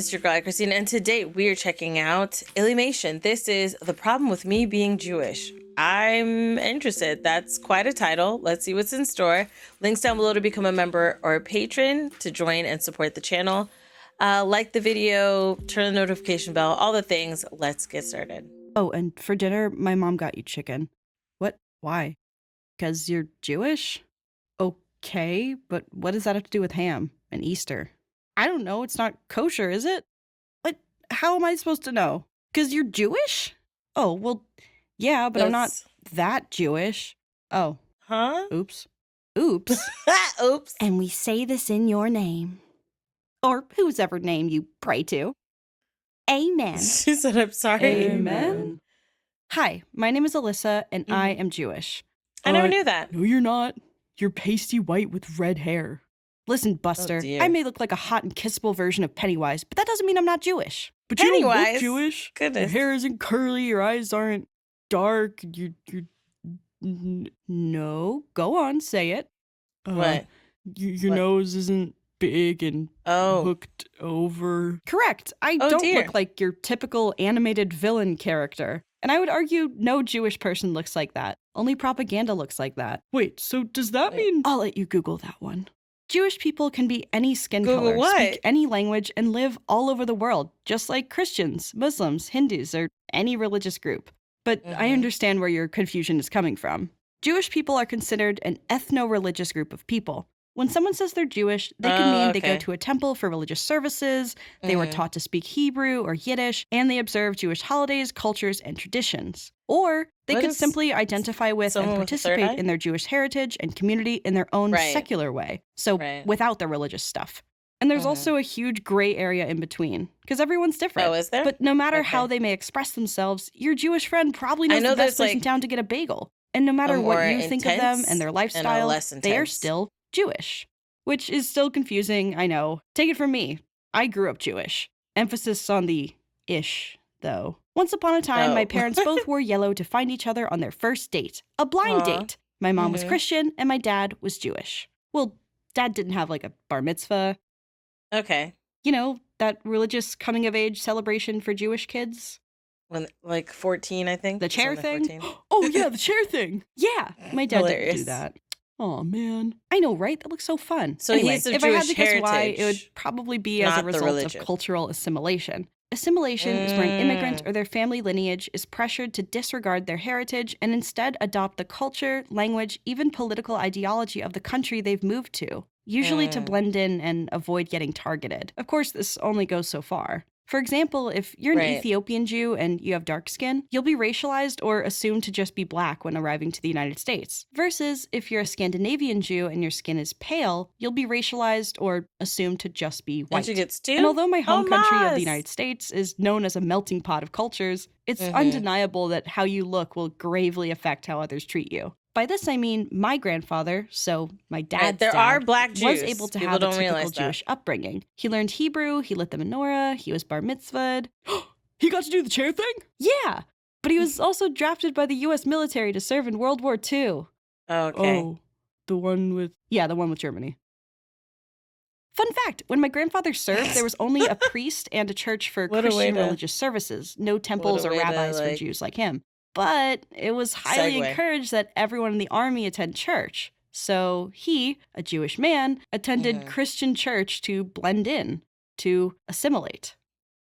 it's your girl, Christine, and today we are checking out Illymation. This is The Problem with Me Being Jewish. I'm interested. That's quite a title. Let's see what's in store. Links down below to become a member or a patron to join and support the channel. Like the video, turn the notification bell, all the things. Let's get started. Oh, and for dinner, my mom got you chicken. What? Why? Because you're Jewish? Okay, but what does that have to do with ham and Easter? I don't know. It's not kosher, is it? What? How am I supposed to know? Because you're Jewish? Oh, well, yeah, but I'm not that Jewish. Oh. Huh? Oops. Oops. Oops. And we say this in your name. Or whose ever name you pray to. Amen. She said, I'm sorry. Amen. Hi, my name is Alyssa, and I am Jewish. I never knew that. No, you're not. You're pasty white with red hair. Listen, Buster, I may look like a hot and kissable version of Pennywise, but that doesn't mean I'm not Jewish. But you don't look Jewish. Goodness. Your hair isn't curly, your eyes aren't dark, No, go on, say it. What? Your nose isn't big and hooked over. Correct. I don't look like your typical animated villain character. And I would argue no Jewish person looks like that. Only propaganda looks like that. Wait, so does that mean... I'll let you Google that one. Jewish people can be any skin color, speak any language, and live all over the world, just like Christians, Muslims, Hindus, or any religious group. But I understand where your confusion is coming from. Jewish people are considered an ethno-religious group of people. When someone says they're Jewish, they can mean they go to a temple for religious services, they were taught to speak Hebrew or Yiddish, and they observe Jewish holidays, cultures, and traditions. Or they could simply identify with and participate in their Jewish heritage and community in their own secular way, so without the religious stuff. And there's also a huge gray area in between, because everyone's different. Oh, is there? But no matter how they may express themselves, your Jewish friend probably knows the best place in town to get a bagel. And no matter what you think of them and their lifestyle, they are still Jewish, which is still confusing, I know. Take it from me. I grew up Jewish. Emphasis on the ish, though. Once upon a time, my parents both wore yellow to find each other on their first date. A blind date. My mom was Christian and my dad was Jewish. Well, dad didn't have like a bar mitzvah. Okay. You know, that religious coming of age celebration for Jewish kids. When, like 14, I think. The chair thing? Oh, yeah, the chair thing. Yeah, my dad didn't do that. Oh, man. I know, right? That looks so fun. So anyway, he's of if Jewish I had to guess heritage, why, it would probably be as a result of cultural assimilation. Assimilation is where an immigrant or their family lineage is pressured to disregard their heritage and instead adopt the culture, language, even political ideology of the country they've moved to, usually to blend in and avoid getting targeted. Of course, this only goes so far. For example, if you're an Ethiopian Jew and you have dark skin, you'll be racialized or assumed to just be black when arriving to the United States. Versus if you're a Scandinavian Jew and your skin is pale, you'll be racialized or assumed to just be white. And although my home country of the United States is known as a melting pot of cultures, it's undeniable that how you look will gravely affect how others treat you. By this, I mean my grandfather, so my dad's there are black Jews. was able to have a typical Jewish upbringing. He learned Hebrew, he lit the menorah, he was bar mitzvahed. He got to do the chair thing? Yeah, but he was also drafted by the U.S. military to serve in World War II. Okay. Oh, the one with Germany. Fun fact, when my grandfather served, there was only a priest and a church for Christian religious services, no temples or rabbis for Jews like him. But it was highly encouraged that everyone in the army attend church. So he, a Jewish man, attended Christian church to blend in, to assimilate.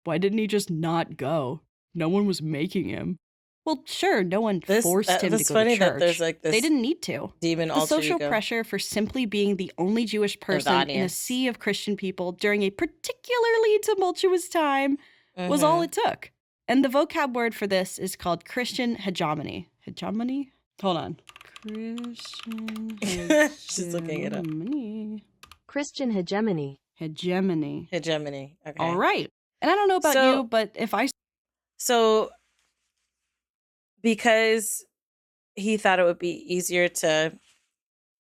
Why didn't he just not go? No one was making him. Well, sure, no one forced him to go to church. There's like this they didn't need to. The social pressure for simply being the only Jewish person in a sea of Christian people during a particularly tumultuous time was all it took. And the vocab word for this is called Christian hegemony. Hegemony? Hold on. Christian hegemony. She's looking it up. Christian hegemony. Hegemony. Hegemony. Okay. All right. And I don't know about you, but if I... So, because he thought it would be easier to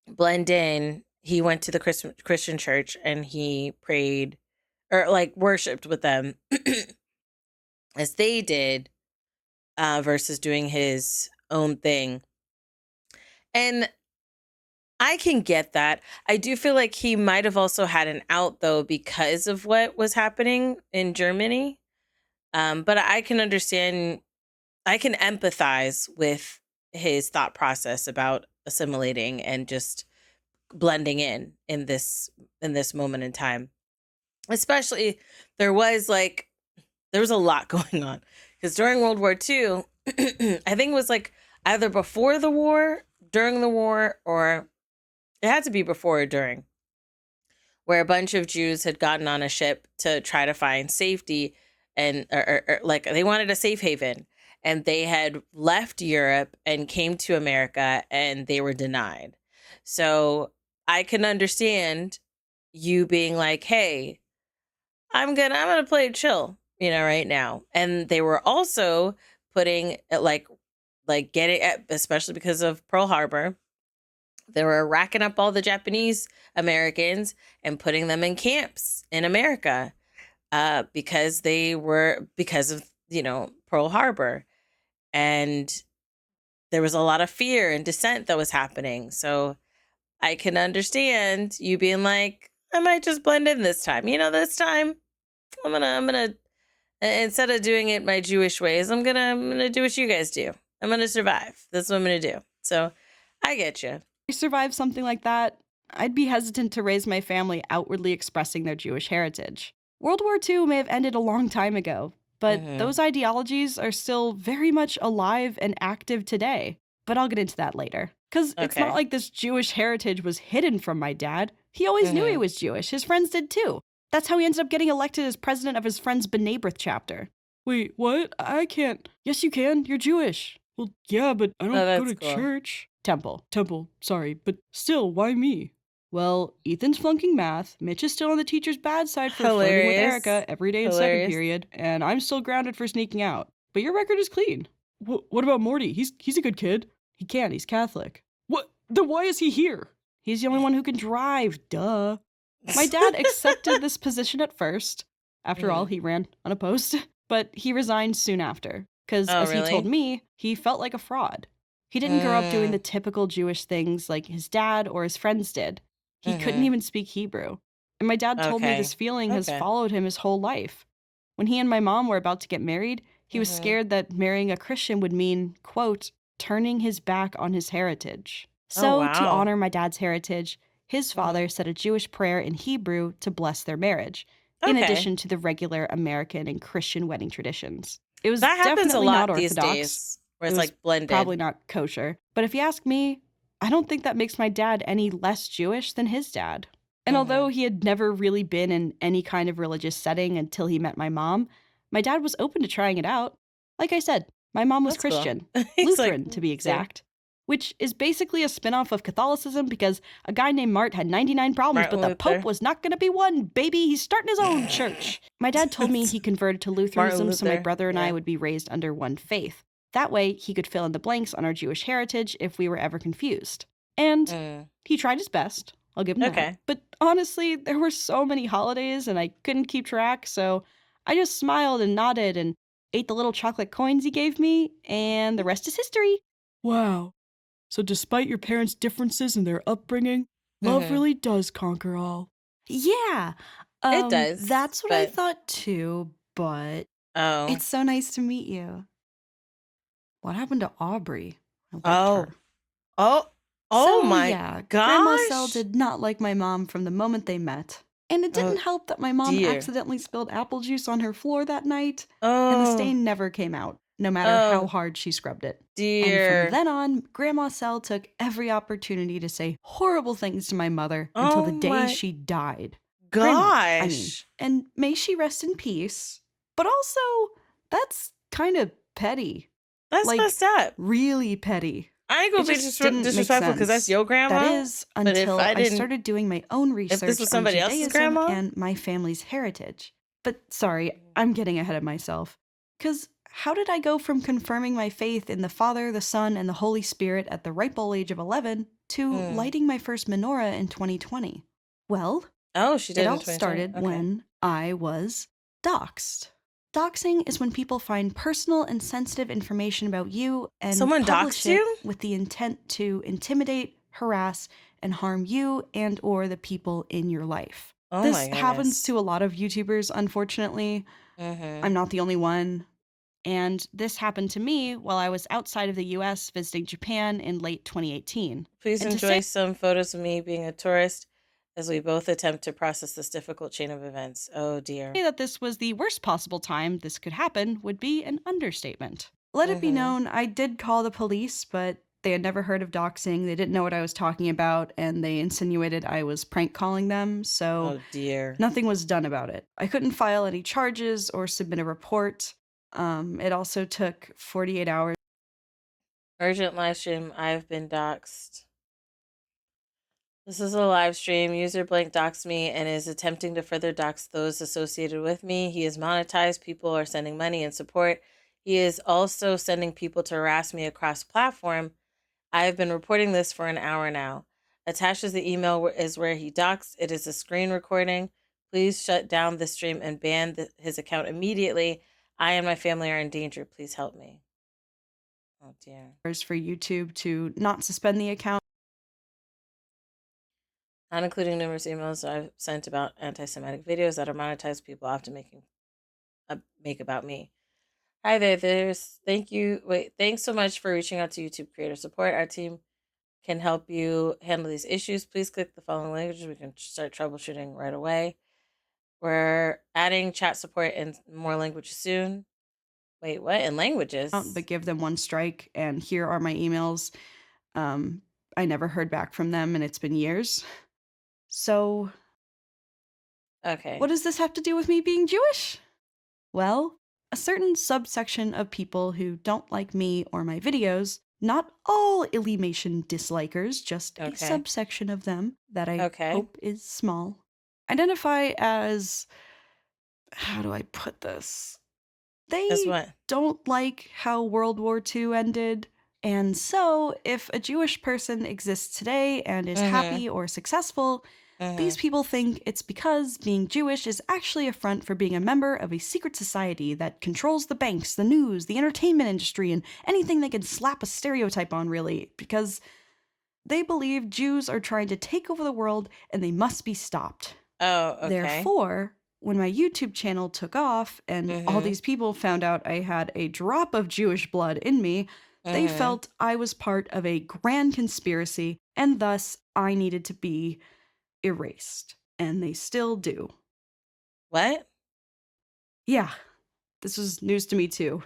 blend in, he went to the Christian church and he prayed, or like worshipped with them. As they did, versus doing his own thing. And I can get that. I do feel like he might have also had an out, though, because of what was happening in Germany. But I can understand, I can empathize with his thought process about assimilating and just blending in this moment in time. Especially there was a lot going on, because during World War II, I think it was like either before the war, during the war, or it had to be before or during, where a bunch of Jews had gotten on a ship to try to find safety, and or like they wanted a safe haven, and they had left Europe and came to America, and they were denied. So I can understand you being like, "Hey, I'm gonna play chill, right now." And they were also putting getting, especially because of Pearl Harbor, they were racking up all the Japanese Americans and putting them in camps in America, because of Pearl Harbor, and there was a lot of fear and dissent that was happening. So I can understand you being like, I might just blend in this time. This time I'm gonna instead of doing it my Jewish ways, I'm gonna do what you guys do. I'm gonna survive. That's what I'm gonna do. So I get you. If I survive something like that, I'd be hesitant to raise my family outwardly expressing their Jewish heritage. World War II may have ended a long time ago, but those ideologies are still very much alive and active today. But I'll get into that later. Because it's not like this Jewish heritage was hidden from my dad. He always knew he was Jewish. His friends did too. That's how he ended up getting elected as president of his friend's B'nai B'rith chapter. Wait, what? I can't. Yes, you can. You're Jewish. Well, yeah, but I don't go to church. Temple, sorry, but still, why me? Well, Ethan's flunking math, Mitch is still on the teacher's bad side for flirting with Erica every day in second period, and I'm still grounded for sneaking out. But your record is clean. What about Morty? He's a good kid. He's Catholic. What? Then why is he here? He's the only one who can drive, duh. My dad accepted this position at first. After all, he ran unopposed. But he resigned soon after, because as he told me, he felt like a fraud. He didn't grow up doing the typical Jewish things like his dad or his friends did. He couldn't even speak Hebrew. And my dad told me this feeling has followed him his whole life. When he and my mom were about to get married, he was scared that marrying a Christian would mean, quote, turning his back on his heritage. So to honor my dad's heritage, his father said a Jewish prayer in Hebrew to bless their marriage, in addition to the regular American and Christian wedding traditions. It was that happens definitely a lot not these orthodox. days. Where it's like blended. Probably not kosher. But if you ask me, I don't think that makes my dad any less Jewish than his dad. And although he had never really been in any kind of religious setting until he met my mom, my dad was open to trying it out. Like I said, my mom was Christian. Cool. Lutheran, to be exact. Which is basically a spinoff of Catholicism because a guy named Mart had 99 problems, but the Pope was not going to be one, baby. He's starting his own church. My dad told me he converted to Lutheranism so my brother and I would be raised under one faith. That way, he could fill in the blanks on our Jewish heritage if we were ever confused. And he tried his best. I'll give him that. But honestly, there were so many holidays and I couldn't keep track, so I just smiled and nodded and ate the little chocolate coins he gave me, and the rest is history. Wow. So despite your parents' differences in their upbringing, love really does conquer all. Yeah. It does. That's what I thought too, but it's so nice to meet you. What happened to Aubrey? Oh my gosh. Grandma Sel did not like my mom from the moment they met. And it didn't help that my mom accidentally spilled apple juice on her floor that night, and the stain never came out, no matter how hard she scrubbed it. And from then on, Grandma Sel took every opportunity to say horrible things to my mother until the day she died. Gosh. And may she rest in peace. But also, that's kind of petty. That's messed up. Really petty. I ain't gonna be disrespectful because that's your grandma. That is until I started doing my own research this was somebody on else's Judaism grandma? and my family's heritage. But sorry, I'm getting ahead of myself. Because how did I go from confirming my faith in the Father, the Son, and the Holy Spirit at the ripe old age of 11 to lighting my first menorah in 2020? Well, it all started when I was doxxed. Doxing is when people find personal and sensitive information about you and someone publish doxed it you with the intent to intimidate, harass, and harm you and or the people in your life. Oh this my happens goodness. to a lot of YouTubers, unfortunately. I'm not the only one. And this happened to me while I was outside of the US visiting Japan in late 2018. Please And enjoy some photos of me being a tourist as we both attempt to process this difficult chain of events. Oh dear. To say that this was the worst possible time this could happen would be an understatement. Let it be known, I did call the police, but they had never heard of doxing, they didn't know what I was talking about, and they insinuated I was prank calling them, so oh dear. Nothing was done about it. I couldn't file any charges or submit a report. It also took 48 hours. Urgent live stream. I've been doxxed. This is a live stream. User blank doxed me and is attempting to further dox those associated with me. He is monetized. People are sending money and support. He is also sending people to harass me across platform. I have been reporting this for an hour now. Attached to the email is where he doxed. It is a screen recording. Please shut down the stream and ban his account immediately. I and my family are in danger. Please help me. Oh dear. For YouTube to not suspend the account. Not including numerous emails I've sent about anti-Semitic videos that are monetized. People often make about me. Hi there. Thanks so much for reaching out to YouTube creator support. Our team can help you handle these issues. Please click the following languages. We can start troubleshooting right away. We're adding chat support in more languages soon. Wait, what? In languages? But give them one strike, and here are my emails. I never heard back from them, and it's been years. So, okay. What does this have to do with me being Jewish? Well, a certain subsection of people who don't like me or my videos, not all illymation dislikers, just a subsection of them that I hope is small, identify as, how do I put this? They don't like how World War II ended. And so, if a Jewish person exists today and is happy or successful, these people think it's because being Jewish is actually a front for being a member of a secret society that controls the banks, the news, the entertainment industry, and anything they can slap a stereotype on, really, because they believe Jews are trying to take over the world and they must be stopped. Oh, okay. Therefore, when my YouTube channel took off and all these people found out I had a drop of Jewish blood in me, they felt I was part of a grand conspiracy, and thus I needed to be erased. And they still do. What? Yeah, this was news to me too.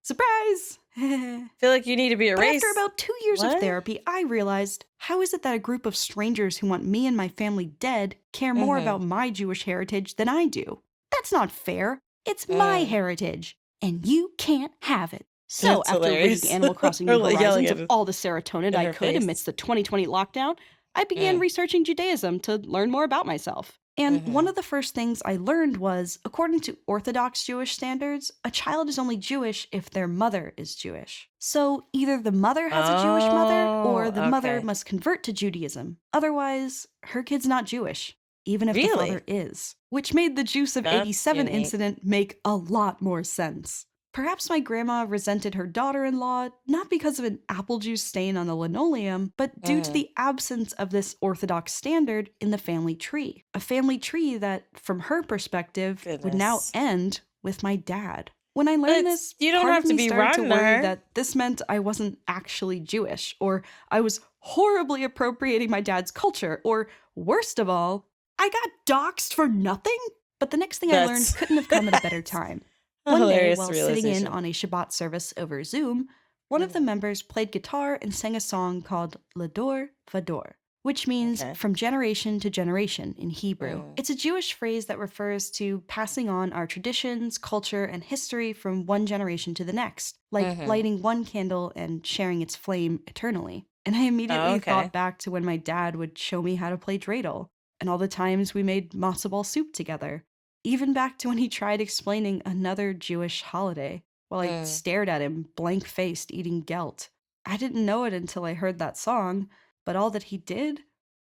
Surprise! Feel like you need to be erased. But after about 2 years of therapy, I realized, how is it that a group of strangers who want me and my family dead care more about my Jewish heritage than I do? That's not fair. It's my heritage, and you can't have it. So That's after hilarious. reading Animal Crossing New Horizons of all the serotonin I could amidst the 2020 lockdown, I began researching Judaism to learn more about myself. And one of the first things I learned was, according to Orthodox Jewish standards, a child is only Jewish if their mother is Jewish. So either the mother has a Jewish mother, or the mother must convert to Judaism. Otherwise, her kid's not Jewish, even if the father is. Which made the Juice of 87 incident make a lot more sense. Perhaps my grandma resented her daughter-in-law, not because of an apple juice stain on the linoleum, but due to the absence of this Orthodox standard in the family tree. A family tree that, from her perspective, would now end with my dad. When I learned this, you don't part have of to me be started to wrong worry there. that this meant I wasn't actually Jewish, or I was horribly appropriating my dad's culture, or worst of all, I got doxxed for nothing? But the next thing I learned couldn't have come at a better time. One day, while sitting in on a Shabbat service over Zoom, one of the members played guitar and sang a song called Lador Vador, which means from generation to generation in Hebrew. It's a Jewish phrase that refers to passing on our traditions, culture, and history from one generation to the next, like lighting one candle and sharing its flame eternally. And I immediately thought back to when my dad would show me how to play dreidel, and all the times we made matzo ball soup together. Even back to when he tried explaining another Jewish holiday, while I stared at him blank-faced eating gelt. I didn't know it until I heard that song, but all that he did,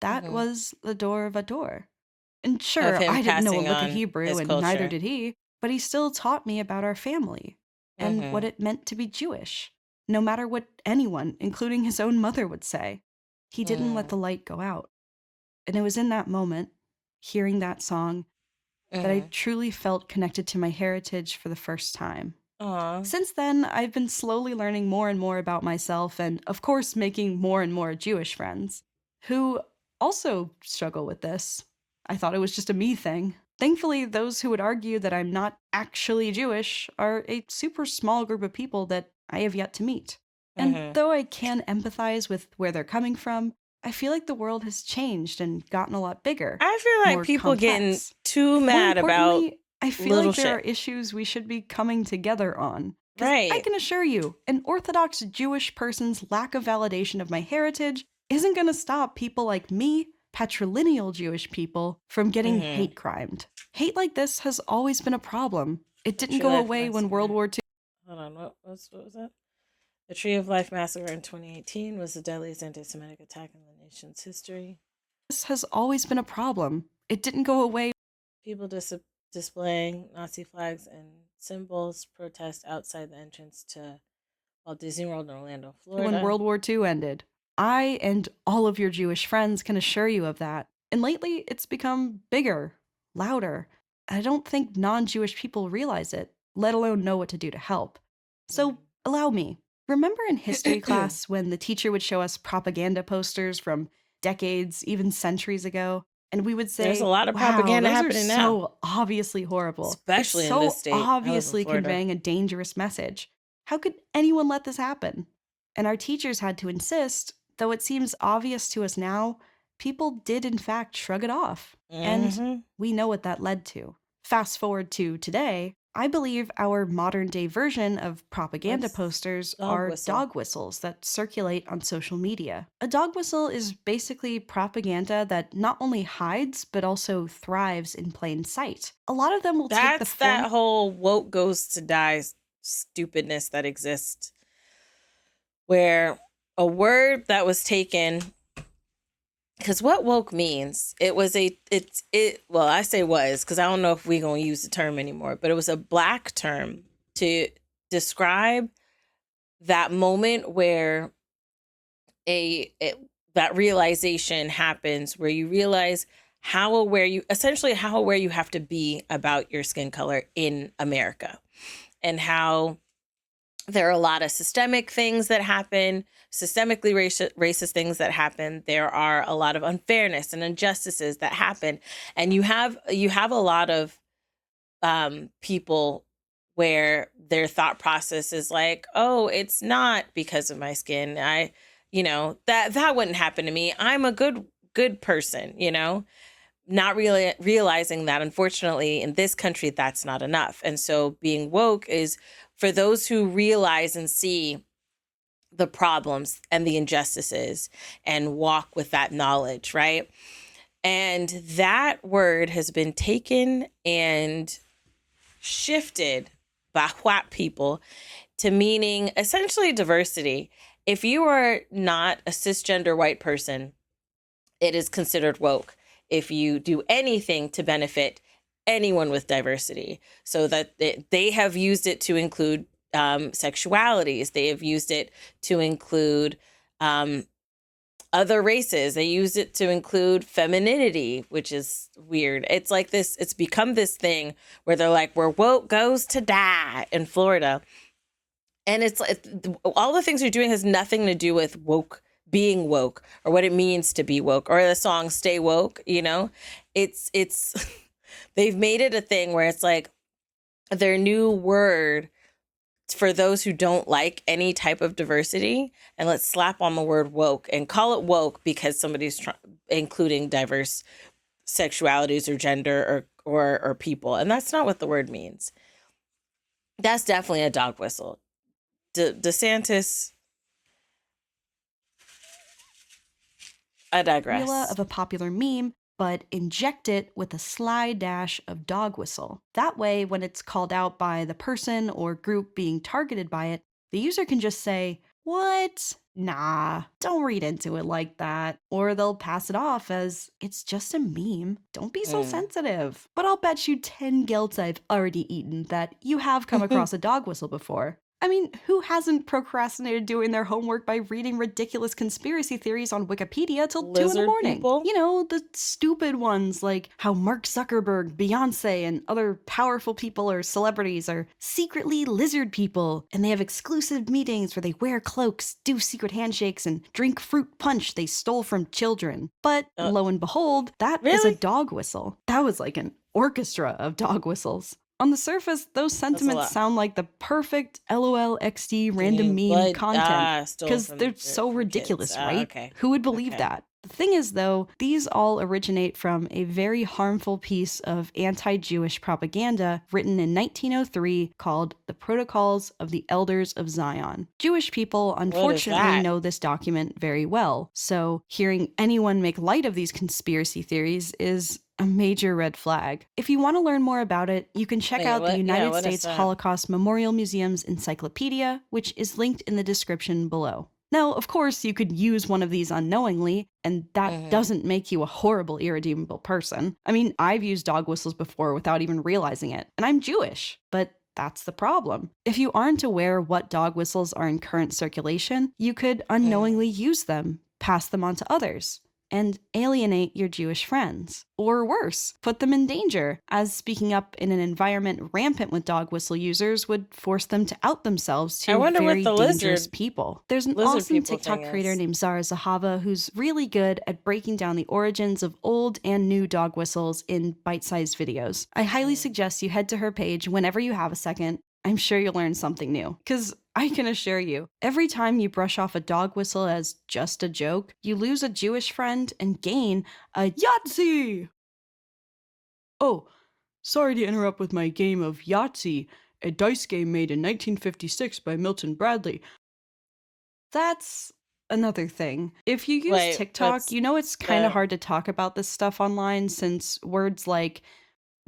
that was Lador Vador. And sure, I didn't know a lick of Hebrew, and neither did he, but he still taught me about our family, and what it meant to be Jewish, no matter what anyone, including his own mother, would say. He didn't let the light go out. And it was in that moment, hearing that song, that I truly felt connected to my heritage for the first time. Aww. Since then, I've been slowly learning more and more about myself and, of course, making more and more Jewish friends who also struggle with this. I thought it was just a me thing. Thankfully, those who would argue that I'm not actually Jewish are a super small group of people that I have yet to meet. And though I can empathize with where they're coming from, I feel like the world has changed and gotten a lot bigger. I feel like people getting too mad about I feel like there are issues we should be coming together on. Right. I can assure you, an Orthodox Jewish person's lack of validation of my heritage isn't going to stop people like me, patrilineal Jewish people, from getting hate crimed. Hate like this has always been a problem. It didn't go away when World War II. Hold on, what was that? The Tree of Life massacre in 2018 was the deadliest anti-Semitic attack in the nation's history. This has always been a problem. It didn't go away. People displaying Nazi flags and symbols protest outside the entrance to Walt Disney World in Orlando, Florida. When World War II ended. I and all of your Jewish friends can assure you of that. And lately, it's become bigger, louder. I don't think non-Jewish people realize it, let alone know what to do to help. So allow me. Remember in history class when the teacher would show us propaganda posters from decades, even centuries ago? And we would say, there's a lot of propaganda happening now. So obviously horrible. Especially in this state. So obviously conveying a dangerous message. How could anyone let this happen? And our teachers had to insist, though it seems obvious to us now, people did in fact shrug it off. And we know what that led to. Fast forward to today, I believe our modern day version of propaganda posters are dog whistles that circulate on social media. A dog whistle is basically propaganda that not only hides, but also thrives in plain sight. A lot of them will take the form— that whole woke goes to die stupidness that exists, where a word that was taken, because what woke means, well, I say was, because I don't know if we're going to use the term anymore, but it was a Black term to describe that moment where that realization happens, where you realize how aware you have to be about your skin color in America, and how there are a lot of systemic things that happen, systemically racist things that happen. There are a lot of unfairness and injustices that happen. And you have a lot of people where their thought process is like, oh, it's not because of my skin. That wouldn't happen to me. I'm a good person, not really realizing that, unfortunately, in this country, that's not enough. And so being woke is for those who realize and see the problems and the injustices and walk with that knowledge, right? And that word has been taken and shifted by white people to meaning essentially diversity. If you are not a cisgender white person, it is considered woke. If you do anything to benefit anyone with diversity, so that they have used it to include sexualities, they have used it to include other races, they use it to include femininity, which is weird. It's like this, it's become this thing where they're like, where woke goes to die in Florida. And it's like all the things you're doing has nothing to do with being woke or what it means to be woke, or the song Stay Woke, it's they've made it a thing where it's like their new word for those who don't like any type of diversity, and let's slap on the word woke and call it woke because somebody's including diverse sexualities or gender or people. And that's not what the word means. That's definitely a dog whistle. DeSantis, I digress. Of a popular meme, but inject it with a sly dash of dog whistle. That way, when it's called out by the person or group being targeted by it, the user can just say, "What? Nah, don't read into it like that." Or they'll pass it off as, "It's just a meme. Don't be so sensitive." But I'll bet you 10 guilts I've already eaten that you have come across a dog whistle before. I mean, who hasn't procrastinated doing their homework by reading ridiculous conspiracy theories on Wikipedia till 2 in the morning? People? You know, the stupid ones like how Mark Zuckerberg, Beyonce, and other powerful people or celebrities are secretly lizard people, and they have exclusive meetings where they wear cloaks, do secret handshakes, and drink fruit punch they stole from children. But lo and behold, that is a dog whistle. That was like an orchestra of dog whistles. On the surface, those sentiments sound like the perfect LOL XD random meme content because they're so ridiculous, right? Okay. Who would believe that? The thing is, though, these all originate from a very harmful piece of anti-Jewish propaganda written in 1903 called The Protocols of the Elders of Zion. Jewish people, unfortunately, know this document very well, so hearing anyone make light of these conspiracy theories is a major red flag. If you want to learn more about it, you can check out the United States Holocaust Memorial Museum's encyclopedia, which is linked in the description below. Now, of course, you could use one of these unknowingly, and that doesn't make you a horrible, irredeemable person. I mean, I've used dog whistles before without even realizing it, and I'm Jewish, but that's the problem. If you aren't aware what dog whistles are in current circulation, you could unknowingly use them, pass them on to others, and alienate your Jewish friends. Or worse, put them in danger, as speaking up in an environment rampant with dog whistle users would force them to out themselves to very dangerous people. There's an awesome TikTok creator named Zara Zahava who's really good at breaking down the origins of old and new dog whistles in bite-sized videos. I highly suggest you head to her page whenever you have a second. I'm sure you'll learn something new. Because I can assure you, every time you brush off a dog whistle as just a joke, you lose a Jewish friend and gain a Yahtzee! Oh, sorry to interrupt with my game of Yahtzee, a dice game made in 1956 by Milton Bradley. That's another thing. If you use TikTok, you know it's kind of hard to talk about this stuff online since words like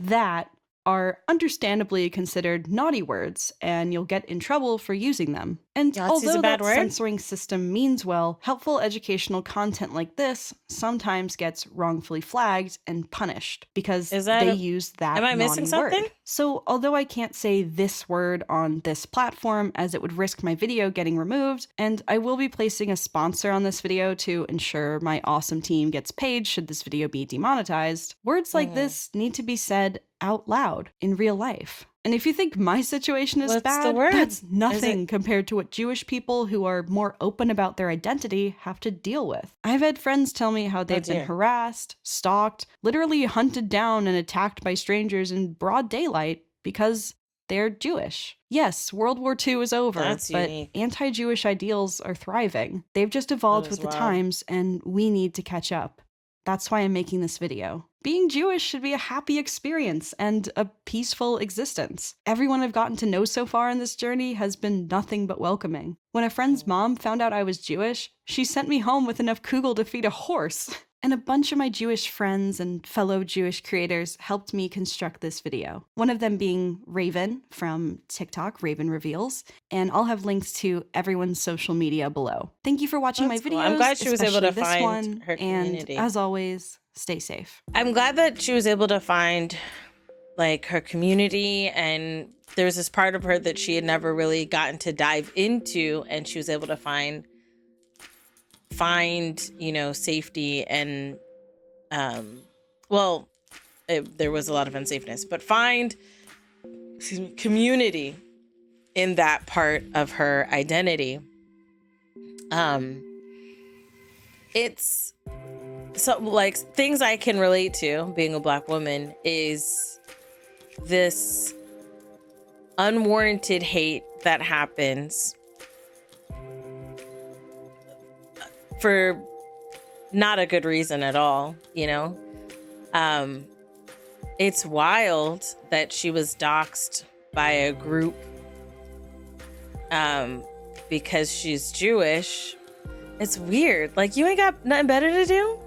that are understandably considered naughty words, and you'll get in trouble for using them. And although that censoring system means well, helpful educational content like this sometimes gets wrongfully flagged and punished because they use that Am I missing something? word. So although I can't say this word on this platform as it would risk my video getting removed, and I will be placing a sponsor on this video to ensure my awesome team gets paid should this video be demonetized, words like this need to be said out loud in real life. And if you think my situation is bad, that's nothing compared to what Jewish people who are more open about their identity have to deal with. I've had friends tell me how they've been harassed, stalked, literally hunted down and attacked by strangers in broad daylight because they're Jewish. Yes, World War II is over, but anti-Jewish ideals are thriving. They've just evolved with the times, and we need to catch up. That's why I'm making this video. Being Jewish should be a happy experience and a peaceful existence. Everyone I've gotten to know so far in this journey has been nothing but welcoming. When a friend's mom found out I was Jewish, she sent me home with enough kugel to feed a horse. And a bunch of my Jewish friends and fellow Jewish creators helped me construct this video. One of them being Raven from TikTok, Raven Reveals, and I'll have links to everyone's social media below. Thank you for watching my videos. Cool. I'm glad she was able to find her community. And as always, stay safe. I'm glad that she was able to find like her community, and there was this part of her that she had never really gotten to dive into, and she was able to find you know, safety and there was a lot of unsafeness, but find community in that part of her identity. It's so like things I can relate to being a Black woman is this unwarranted hate that happens for not a good reason at all, you know? It's wild that she was doxxed by a group because she's Jewish. It's weird. Like, you ain't got nothing better to do?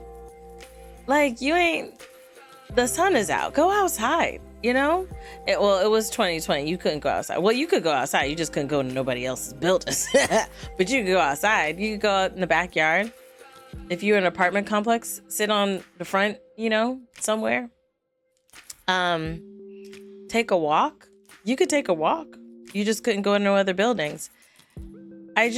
Like, the sun is out. Go outside, you know? It was 2020. You couldn't go outside. Well, you could go outside. You just couldn't go to nobody else's buildings. But you could go outside. You could go out in the backyard. If you're in an apartment complex, sit on the front, you know, somewhere. Take a walk. You could take a walk. You just couldn't go in no other buildings. And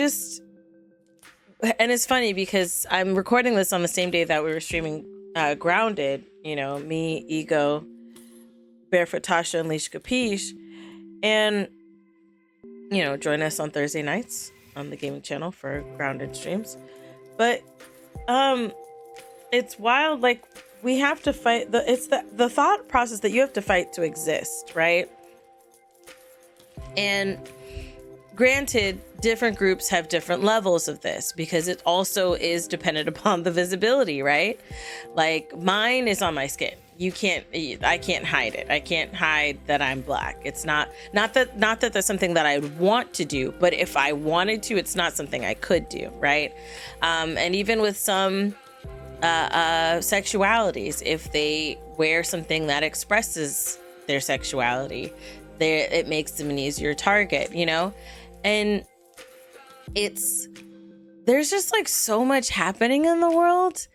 it's funny because I'm recording this on the same day that we were streaming Grounded, you know, me, Ego, Barefoot Tasha, and Leash Capiche. And, you know, join us on Thursday nights on the gaming channel for Grounded streams. But it's wild. Like, we have to fight. It's the thought process that you have to fight to exist, right? And granted, different groups have different levels of this because it also is dependent upon the visibility, right? Like, mine is on my skin. I can't hide it. I can't hide that I'm Black. It's not that that's something that I would want to do, but if I wanted to, it's not something I could do, right? And even with some sexualities, if they wear something that expresses their sexuality, it makes them an easier target, you know? And there's just like so much happening in the world.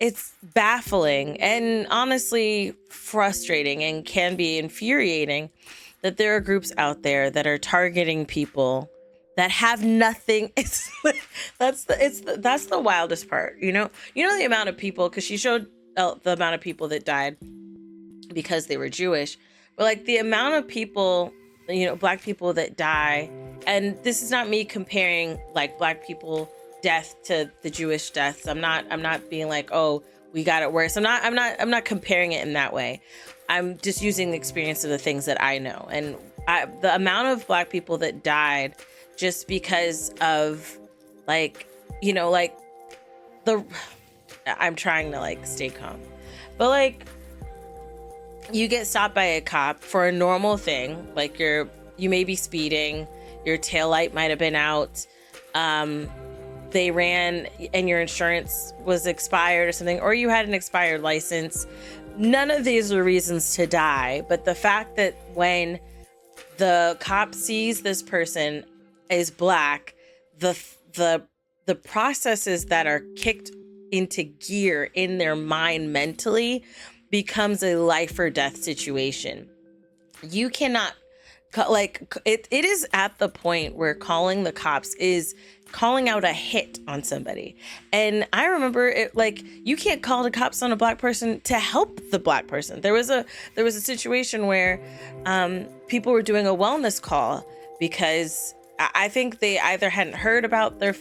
It's baffling and honestly frustrating and can be infuriating that there are groups out there that are targeting people that have nothing. That's the wildest part, you know the amount of people, because she showed the amount of people that died because they were Jewish, but like the amount of people, you know, Black people that die. And this is not me comparing like Black people death to the Jewish deaths. I'm not being like, oh, we got it worse. I'm not comparing it in that way. I'm just using the experience of the things that I know. And the amount of Black people that died just because of like, you know, like I'm trying to like stay calm, but like, you get stopped by a cop for a normal thing, like you may be speeding, your taillight might have been out, they ran and your insurance was expired or something, or you had an expired license. None of these are reasons to die, but the fact that when the cop sees this person is Black, the processes that are kicked into gear in their mind mentally becomes a life or death situation. You cannot, like, it is at the point where calling the cops is calling out a hit on somebody. And I remember it, like, you can't call the cops on a Black person to help the Black person. There was a situation where people were doing a wellness call because I think they either hadn't heard about they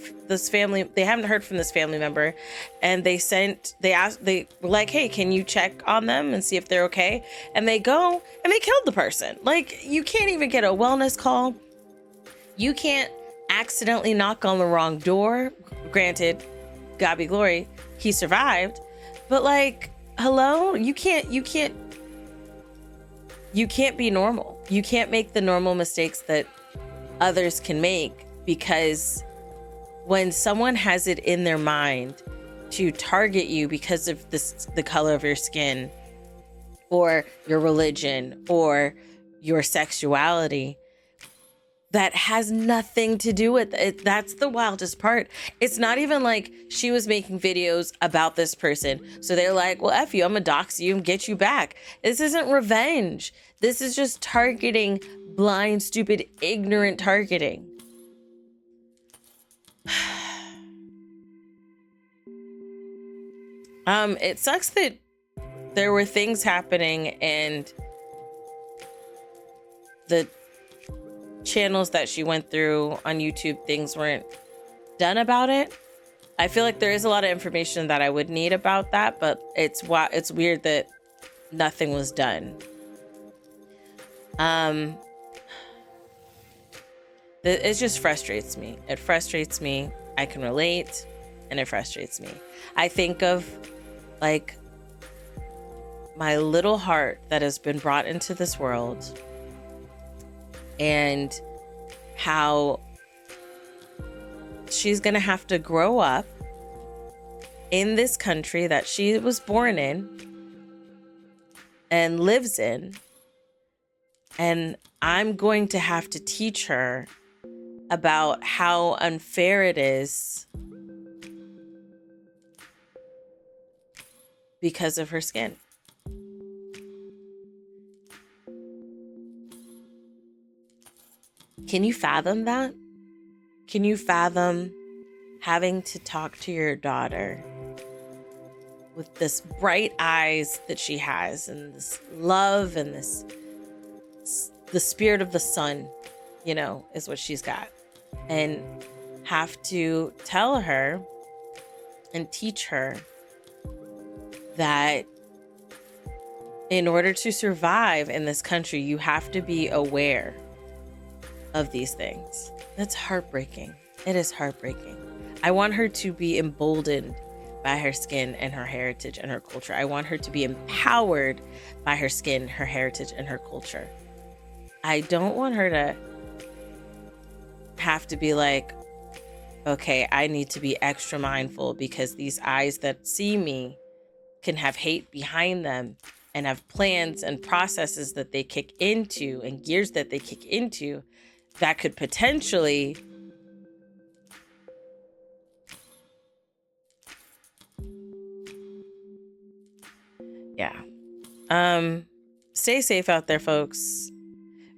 haven't heard from this family member, and they were like, hey, can you check on them and see if they're okay? And they go and they killed the person. Like, you can't even get a wellness call. You can't accidentally knock on the wrong door. Granted, God be glory, he survived, but like, hello, you can't be normal. You can't make the normal mistakes that others can make, because when someone has it in their mind to target you because of the color of your skin or your religion or your sexuality, that has nothing to do with it. That's the wildest part. It's not even like she was making videos about this person, so they're like, well, F you, I'm gonna dox you and get you back. This isn't revenge. This is just targeting, blind, stupid, ignorant targeting. It sucks that there were things happening and the channels that she went through on YouTube, things weren't done about it. I feel like there is a lot of information that I would need about that, but it's weird that nothing was done. It just frustrates me. It frustrates me. I can relate, and it frustrates me. I think of like my little heart that has been brought into this world, and how she's gonna have to grow up in this country that she was born in and lives in, and I'm going to have to teach her about how unfair it is because of her skin. Can you fathom that? Can you fathom having to talk to your daughter with this bright eyes that she has and this love and the spirit of the sun, is what she's got, and have to tell her and teach her that in order to survive in this country, you have to be aware of these things. That's heartbreaking. It is heartbreaking. I want her to be emboldened by her skin and her heritage and her culture. I want her to be empowered by her skin, her heritage, and her culture. I don't want her to have to be like, okay, I need to be extra mindful because these eyes that see me can have hate behind them and have plans and processes that they kick into and gears that they kick into that could potentially stay safe out there, folks.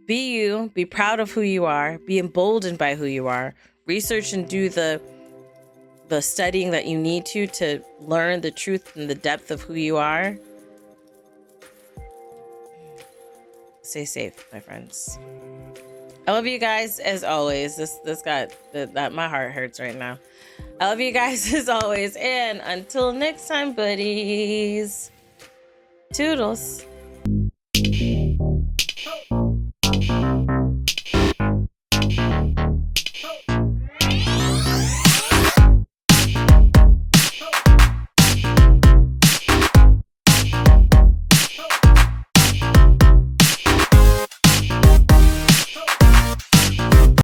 Be you, be proud of who you are, be emboldened by who you are, research and do the studying that you need to learn the truth and the depth of who you are. Stay safe, my friends. I love you guys as always. This got that my heart hurts right now. I love you guys as always, and until next time, buddies. Toodles.